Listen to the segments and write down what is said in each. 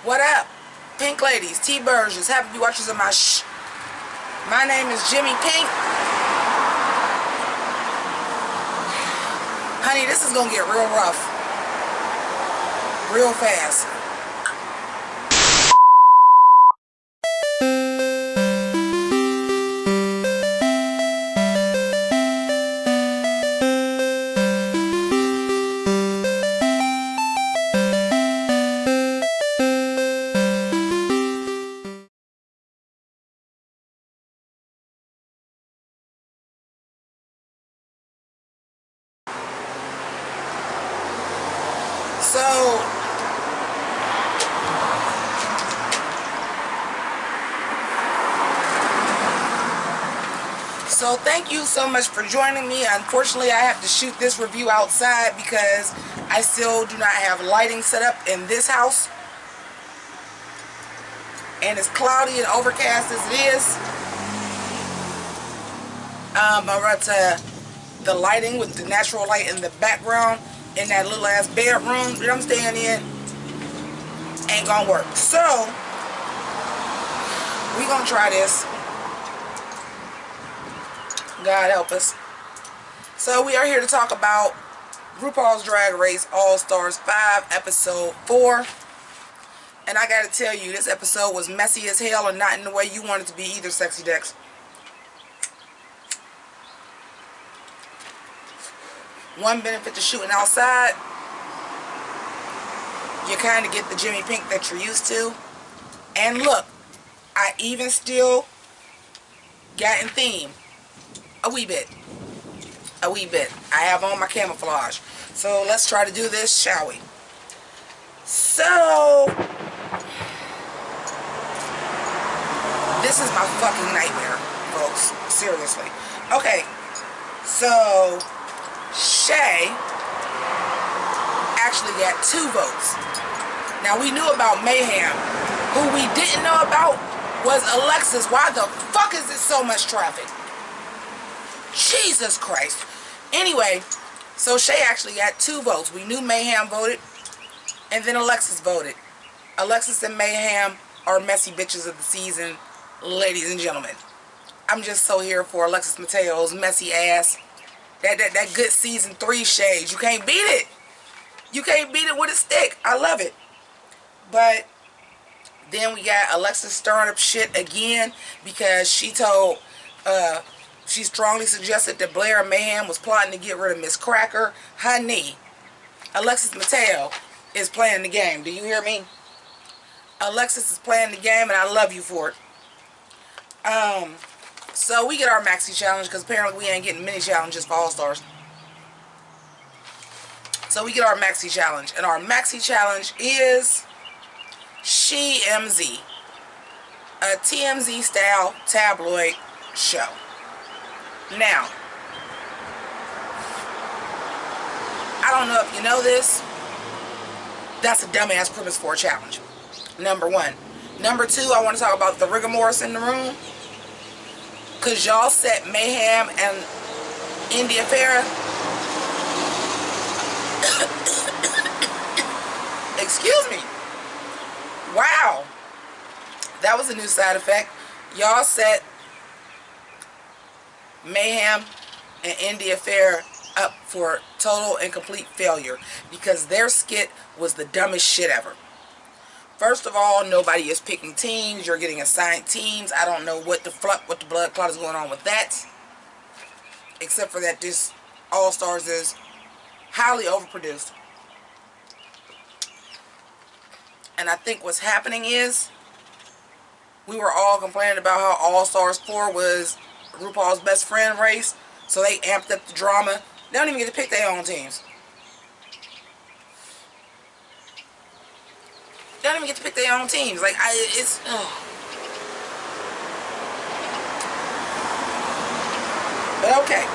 What up, pink ladies, T-Burgers, happy watchers of my My name is Jimmi Pynk. Honey, this is gonna get real rough, real fast. So thank you so much for joining me. Unfortunately, I have to shoot this review outside because I still do not have lighting set up in this house. And it's cloudy and overcast as it is. The lighting with the natural light in the background in that little ass bedroom that I'm staying in ain't gonna work. So we gonna try this. God help us. So we are here to talk about RuPaul's Drag Race All-Stars 5 episode 4. And I gotta tell you, this episode was messy as hell and not in the way you want it to be either, Sexy Dex. One benefit to shooting outside, you kind of get the Jimmi Pynk that you're used to. And look, I even still got in theme. A wee bit. I have on my camouflage. So let's try to do this, shall we? So this is my fucking nightmare, folks. Seriously. Okay. So Shay actually got 2 votes. Now we knew about Mayhem. Who we didn't know about was Alexis. Why the fuck is there so much traffic? Jesus Christ. Anyway, so Shay actually got 2 votes. We knew Mayhem voted, and then Alexis voted. Alexis and Mayhem are messy bitches of the season, ladies and gentlemen. I'm just so here for Alexis Mateo's messy ass. That good season 3 shade. You can't beat it. You can't beat it with a stick. I love it. But then we got Alexis stirring up shit again because she told she strongly suggested that Blair and Mayhem was plotting to get rid of Miss Cracker. Honey, Alexis Mateo is playing the game. Do you hear me? Alexis is playing the game, and I love you for it. So we get our Maxi challenge because apparently we ain't getting mini challenges for All-Stars. So we get our Maxi challenge, and our Maxi challenge is She MZ, a TMZ style tabloid show. Now, I don't know if you know this. That's a dumbass premise for a challenge. Number 1. Number 2, I want to talk about the rigor in the room. Because y'all set Mayhem and India Farah. Excuse me. Wow. That was a new side effect. Y'all set Mayhem and India Farah up for total and complete failure because their skit was the dumbest shit ever. First of all, nobody is picking teams. You're getting assigned teams. I don't know what the blood clot is going on with that, except for that this All-Stars is highly overproduced. And I think what's happening is we were all complaining about how All-Stars 4 was RuPaul's best friend race, so they amped up the drama. They don't even get to pick their own teams. They don't even get to pick their own teams. Like, it's, ugh. But okay.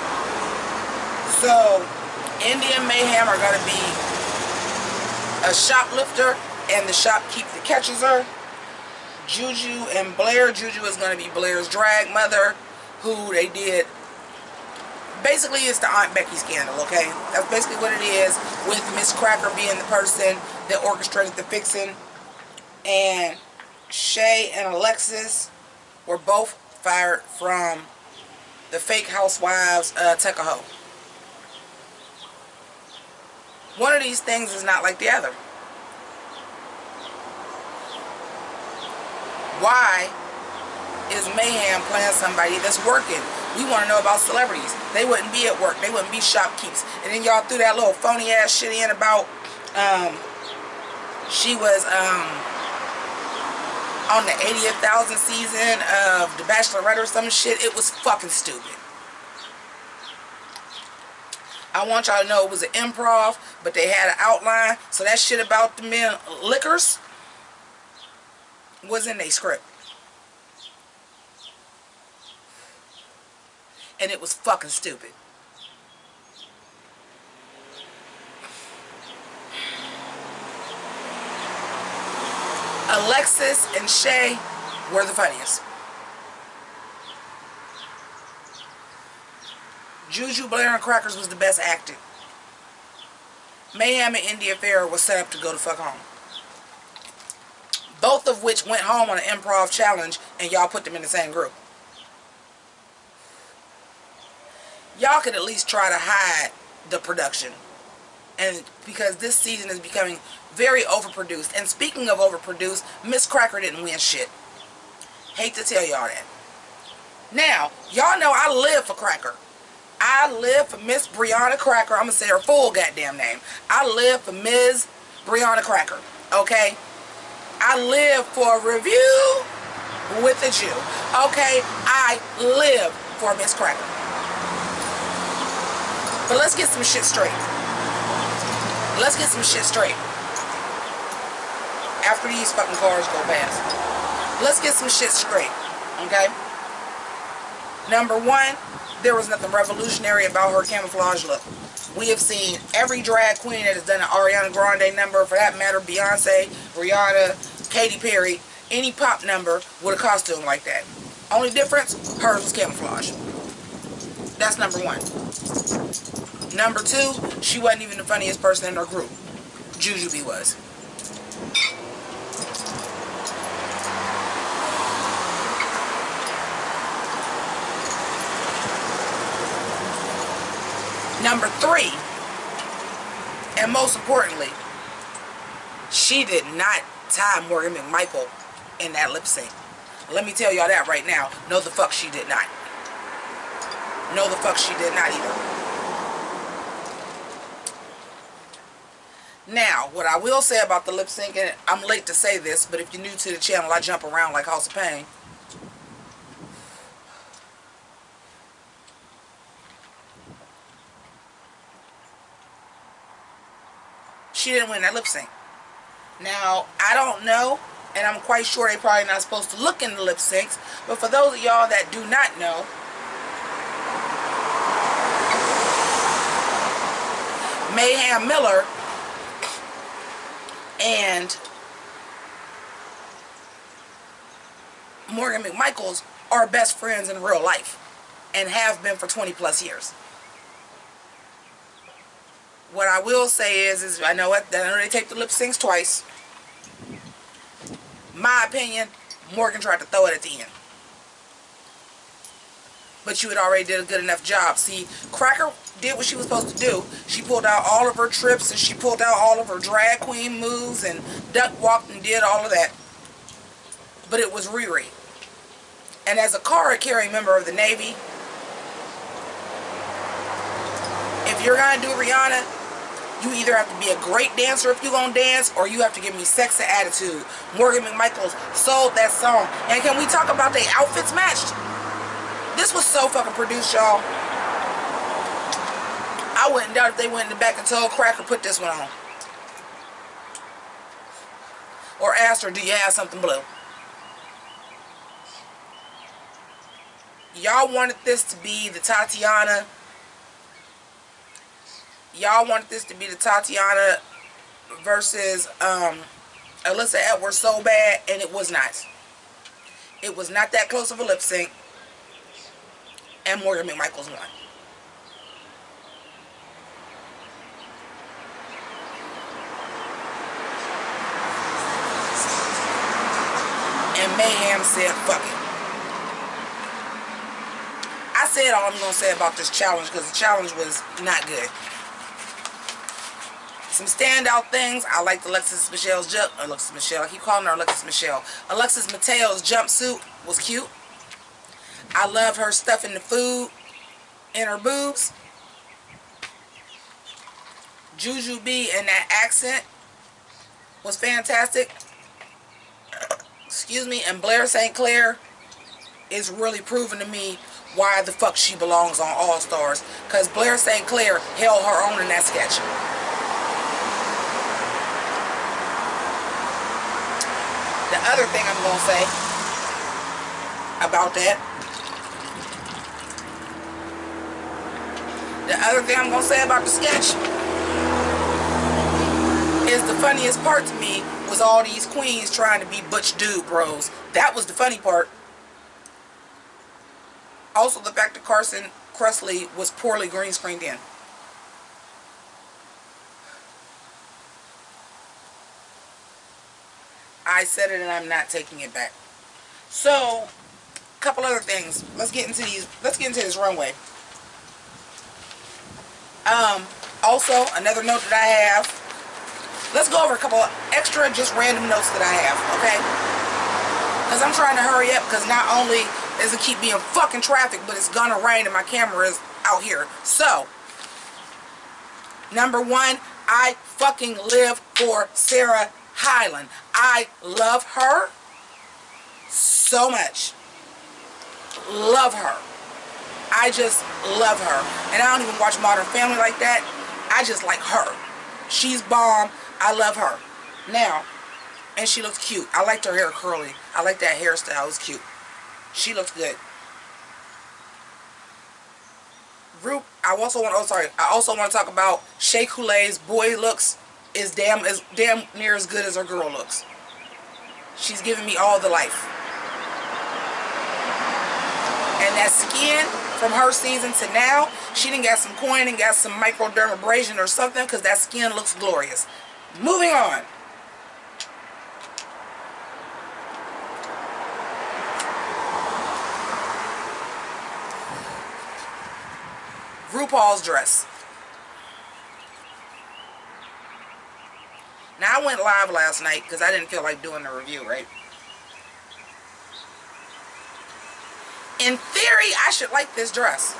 So, India and Mayhem are going to be a shoplifter, and the shopkeep that catches her. Juju and Blair. Juju is going to be Blair's drag mother, who they did. Basically, it's the Aunt Becky scandal, okay? That's basically what it is, with Miss Cracker being the person that orchestrated the fixing. And Shay and Alexis were both fired from the Fake Housewives Tuckahoe. One of these things is not like the other. Why is Mayhem playing somebody that's working? We want to know about celebrities. They wouldn't be at work. They wouldn't be shopkeepers. And then y'all threw that little phony ass shit in about she was on the 80,000th season of The Bachelorette or some shit. It was fucking stupid. I want y'all to know it was an improv, but they had an outline. So that shit about the men liquors was in their script. And it was fucking stupid. Alexis and Shay were the funniest. Juju, Blair, and Crackers was the best acting. Mayhem and India Farrah was set up to go the fuck home. Both of which went home on an improv challenge, and y'all put them in the same group. Y'all could at least try to hide the production. And because this season is becoming very overproduced. And speaking of overproduced, Miss Cracker didn't win shit. Hate to tell y'all that. Now, y'all know I live for Cracker. I live for Miss Brianna Cracker. I'm going to say her full goddamn name. I live for Ms. Brianna Cracker. Okay? I live for a review with a Jew. Okay? I live for Miss Cracker. But let's get some shit straight. Let's get some shit straight. After these fucking cars go past. Let's get some shit straight. Okay? Number one, there was nothing revolutionary about her camouflage look. We have seen every drag queen that has done an Ariana Grande number, for that matter, Beyonce, Rihanna, Katy Perry, any pop number with a costume like that. Only difference, hers was camouflage. That's number one. Number two, she wasn't even the funniest person in her group. Jujubee was. Number three, and most importantly, she did not tie Morgan McMichael in that lip sync. Let me tell y'all that right now. No, the fuck she did not. No, the fuck she did not either. Now, what I will say about the lip sync, and I'm late to say this, but if you're new to the channel, I jump around like House of Pain. She didn't win that lip sync. Now, I don't know, and I'm quite sure they're probably not supposed to look in the lip syncs, but for those of y'all that do not know, Mayhem Miller and Morgan McMichaels are best friends in real life and have been for 20 plus years. What I will say is I know they take the lip syncs twice. My opinion, Morgan tried to throw it at the end. But you had already did a good enough job. See, Cracker did what she was supposed to do. She pulled out all of her trips and she pulled out all of her drag queen moves and duck walked and did all of that. But it was Riri. And as a card-carrying member of the Navy, if you're going to do Rihanna, you either have to be a great dancer if you're going to dance, or you have to give me sex and attitude. Morgan McMichaels sold that song. And can we talk about their outfits matched? This was so fucking produced, y'all. I wouldn't doubt if they went in the back and told Cracker, put this one on. Or asked her, do you have something blue? Y'all wanted this to be the Tatiana. Y'all wanted this to be the Tatiana versus Alyssa Edwards so bad, and it was not. It was not that close of a lip sync. And Morgan McMichaels won. And Mayhem said, fuck it. I said all I'm going to say about this challenge because the challenge was not good. Some standout things. I liked Alexis Michelle's I keep calling her Alexis Michelle. Alexis Mateo's jumpsuit was cute. I love her stuffing the food in her boobs. Juju B and that accent was fantastic. Excuse me. And Blair St. Clair is really proving to me why the fuck she belongs on All Stars. Because Blair St. Clair held her own in that sketch. The other thing I'm going to say about that. The other thing I'm going to say about the sketch is the funniest part to me was all these queens trying to be butch dude bros. That was the funny part. Also the fact that Carson Kressley was poorly green screened in. I said it and I'm not taking it back. So, a couple other things. Let's get into this runway. Also, another note that I have. Let's go over a couple of extra, just random notes that I have, okay? Because I'm trying to hurry up, because not only does it keep being fucking traffic, but it's gonna rain and my camera is out here. So, number one, I fucking live for Sarah Hyland. I love her so much. Love her. I just love her. And I don't even watch Modern Family like that. I just like her. She's bomb. I love her. Now, and she looks cute. I liked her hair curly. I like that hairstyle. It was cute. She looks good. I also want to talk about Shea Coulee's boy looks is damn near as good as her girl looks. She's giving me all the life. And that skin from her season to now, she done got some coin and got some microdermabrasion or something because that skin looks glorious. Moving on. RuPaul's dress. Now, I went live last night because I didn't feel like doing the review, right? In theory, I should like this dress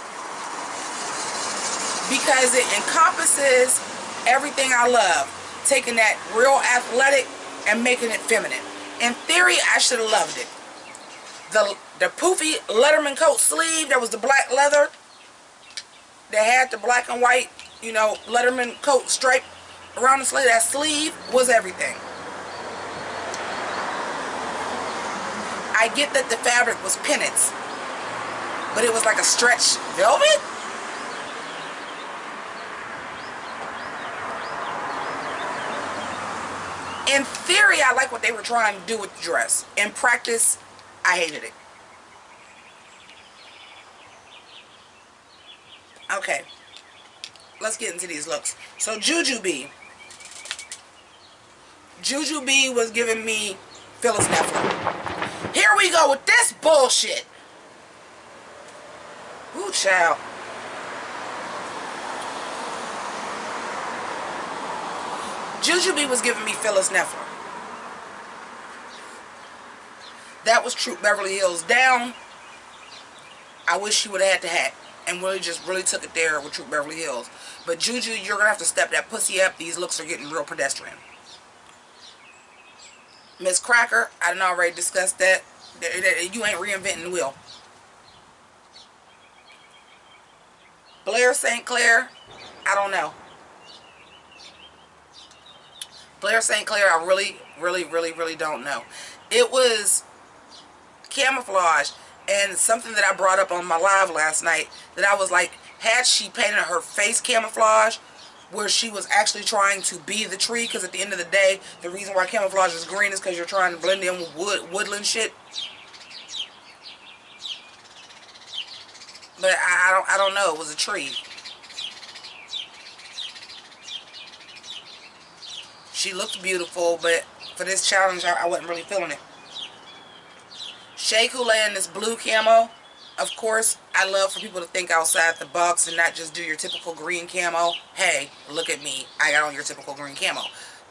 because it encompasses everything I love. Taking that real athletic and making it feminine. In theory, I should have loved it. The poofy Letterman coat sleeve, that was the black leather. That had the black and white, you know, Letterman coat stripe around the sleeve. That sleeve was everything. I get that the fabric was pennants, but it was like a stretch velvet. In theory, I like what they were trying to do with the dress. In practice, I hated it. Okay, let's get into these looks. So Juju B was giving me Phyllis Neffler. Here we go with this bullshit. Ooh, child. Juju B was giving me Phyllis Neffler. That was Troop Beverly Hills down. I wish she would have had the hat. And really took it there with Troop Beverly Hills. But Juju, you're going to have to step that pussy up. These looks are getting real pedestrian. Miss Cracker, I done already discussed that. You ain't reinventing the wheel. Blair St. Clair, I don't know. Blair St. Clair, I really don't know. It was camouflage. And something that I brought up on my live last night, that I was like, had she painted her face camouflage, where she was actually trying to be the tree, because at the end of the day, the reason why camouflage is green is because you're trying to blend in with woodland shit. But I don't know, it was a tree. She looked beautiful, but for this challenge, I wasn't really feeling it. Shea Coulee in this blue camo. Of course, I love for people to think outside the box and not just do your typical green camo. Hey, look at me. I got on your typical green camo.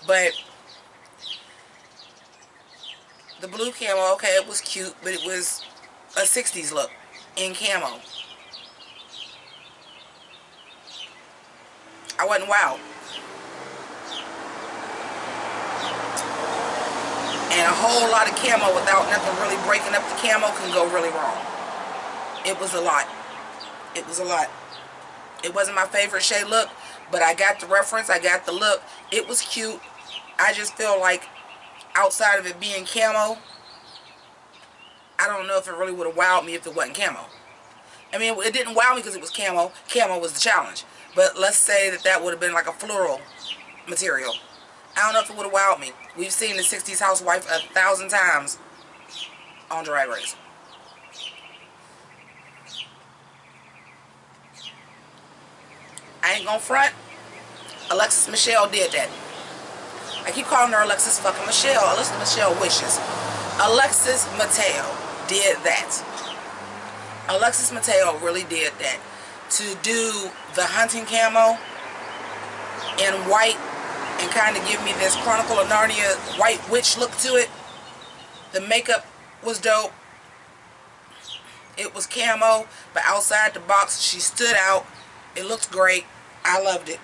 But the blue camo, okay, it was cute, but it was a 60s look in camo. I wasn't wowed. And a whole lot of camo without nothing really breaking up the camo can go really wrong. It was a lot. It was a lot. It wasn't my favorite Shea look, but I got the reference. I got the look. It was cute. I just feel like outside of it being camo, I don't know if it really would have wowed me if it wasn't camo. I mean, it didn't wow me because it was camo. Camo was the challenge. But let's say that that would have been like a floral material. I don't know if it would have wowed me. We've seen the 60s housewife 1,000 times on Drag Race. I ain't gonna front. Alexis Michelle did that. I keep calling her Alexis fucking Michelle. Alexis Michelle Wishes. Alexis Mateo did that. Alexis Mateo really did that. To do the hunting camo in white and kind of give me this Chronicle of Narnia white witch look to it. The makeup was dope. It was camo, but outside the box she stood out. It looked great. I loved it.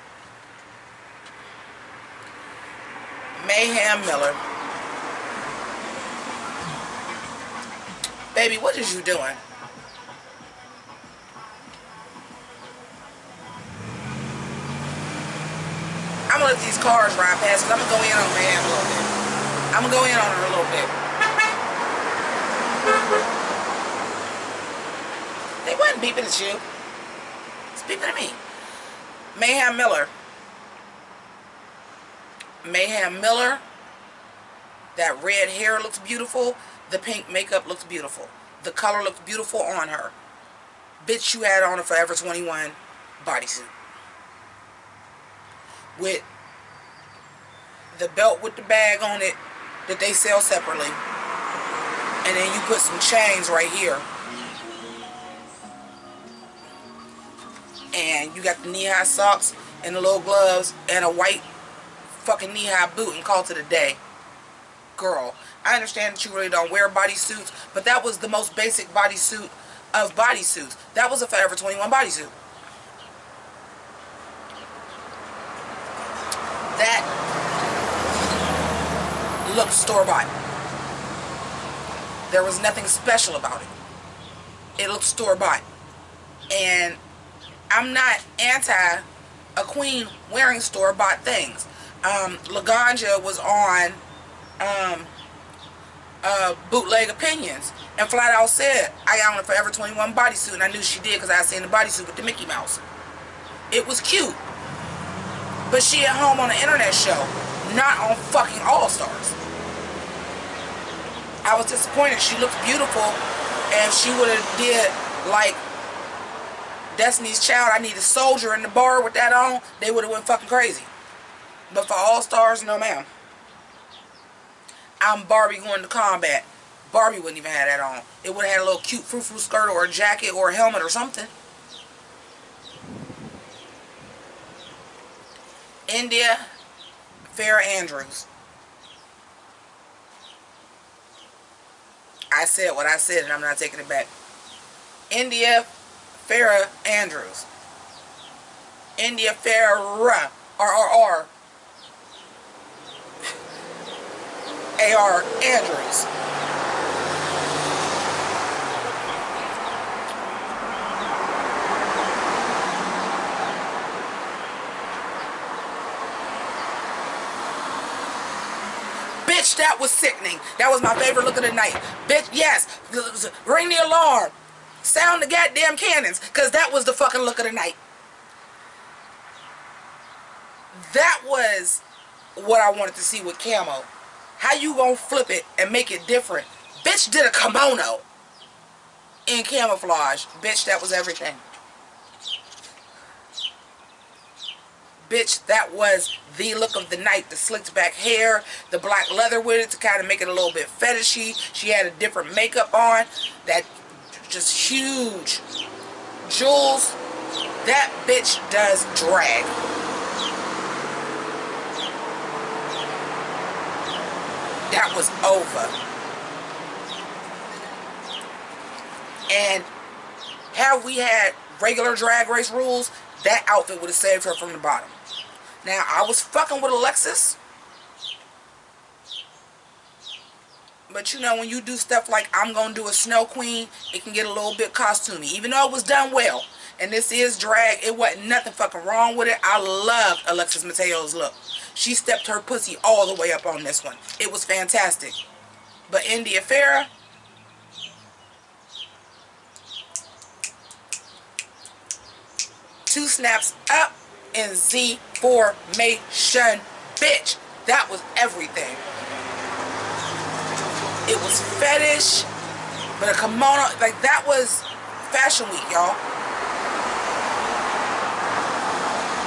Mayhem Miller. Baby, what is you doing? I'm gonna let these cars ride past because I'm gonna go in on Mayhem a little bit. I'm gonna go in on her a little bit. They wasn't beeping at you. It's beeping at me. Mayhem Miller. Mayhem Miller. That red hair looks beautiful. The pink makeup looks beautiful. The color looks beautiful on her. Bitch, you had on a Forever 21 bodysuit. With the belt with the bag on it that they sell separately. And then you put some chains right here. And you got the knee-high socks and the little gloves and a white fucking knee-high boot and call it a day. Girl, I understand that you really don't wear bodysuits, but that was the most basic bodysuit of bodysuits. That was a Forever 21 bodysuit. That looked store-bought. There was nothing special about it. It looked store-bought. And I'm not anti a queen wearing store-bought things. Laganja was on Bootleg Opinions and flat out said, I got on a Forever 21 bodysuit, and I knew she did because I had seen the bodysuit with the Mickey Mouse. It was cute. But she at home on an internet show, not on fucking All Stars. I was disappointed. She looked beautiful, and she would have did like Destiny's Child, I Need a Soldier in the bar with that on, they would have went fucking crazy. But for All Stars, no ma'am. I'm Barbie going to combat. Barbie wouldn't even have that on. It would have had a little cute frou-frou skirt or a jacket or a helmet or something. India Farrah Andrews. I said what I said and I'm not taking it back. India Farrah Andrews. India Farrah. R-R-R. A.R. Andrews. Bitch, that was sickening. That was my favorite look of the night. Bitch, yes. Ring the alarm. Sound the goddamn cannons. Because that was the fucking look of the night. That was what I wanted to see with camo. How you gonna flip it and make it different? Bitch did a kimono in camouflage. Bitch, that was everything. Bitch, that was the look of the night. The slicked back hair, the black leather with it to kind of make it a little bit fetishy. She had a different makeup on. That just huge jewels. That bitch does drag. That was over. And had we had regular Drag Race rules, that outfit would have saved her from the bottom. Now, I was fucking with Alexis. But you know, when you do stuff like I'm going to do a Snow Queen, it can get a little bit costumey. Even though it was done well, and this is drag, it wasn't nothing fucking wrong with it. I loved Alexis Mateo's look. She stepped her pussy all the way up on this one. It was fantastic. But India Farah, two snaps up in Z formation, bitch. That was everything. It was fetish, but a kimono, like that was Fashion Week, y'all.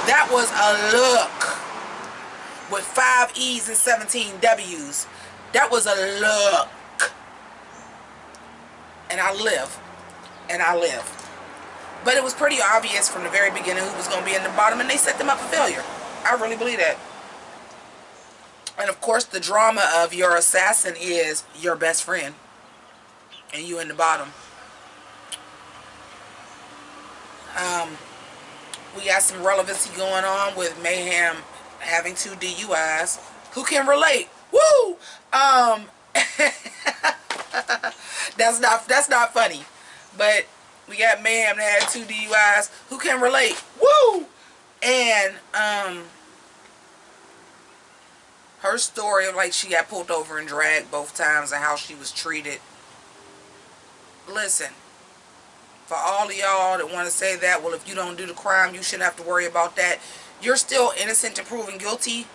That was a look with 5 E's and 17 W's. That was a look. And I live. And I live. But it was pretty obvious from the very beginning who was going to be in the bottom, and they set them up for failure. I really believe that. And of course, the drama of your assassin is your best friend, and you in the bottom. We got some relevancy going on with Mayhem having 2 DUIs. Who can relate? Woo! That's not funny. But we got Mayhem that had 2 DUIs. Who can relate? Woo! And her story of like she got pulled over and dragged both times and how she was treated. Listen, for all of y'all that want to say that, well, if you don't do the crime, you shouldn't have to worry about that. You're still innocent to proven guilty.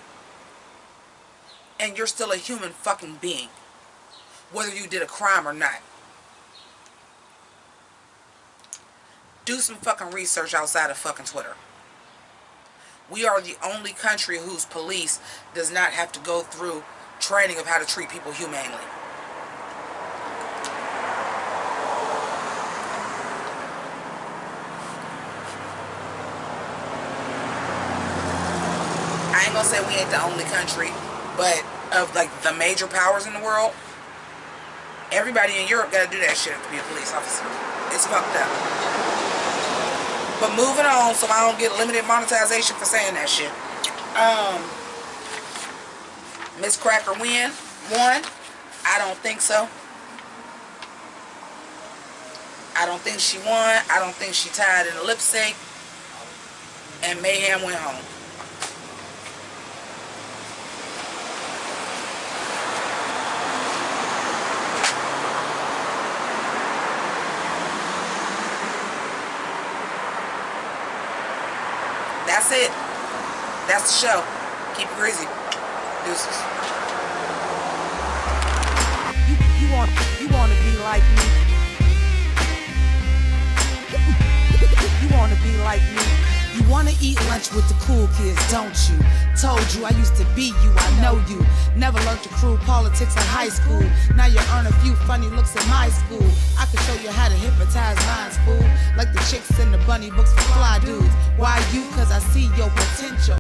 And you're still a human fucking being. Whether you did a crime or not. Do some fucking research outside of fucking Twitter. We are the only country whose police does not have to go through training of how to treat people humanely. I ain't gonna say we ain't the only country, but of like the major powers in the world, everybody in Europe gotta do that shit to be a police officer. It's fucked up. But moving on, so I don't get limited monetization for saying that shit. Miss Cracker won? I don't think so. I don't think she won. I don't think she tied in a lip sync. And Mayhem went home. That's it. That's the show. Keep it greasy. Deuces. You want to be like me. You want to be like me. You want to eat lunch with the cool kids, don't you? Told you I used to be you, I know you. Never learned to crew politics in high school. Now you earn a few funny looks in my school. I can show you how to hypnotize minds, fool. Like the chicks in the bunny books for fly dudes. Why you? Cause I see your potential.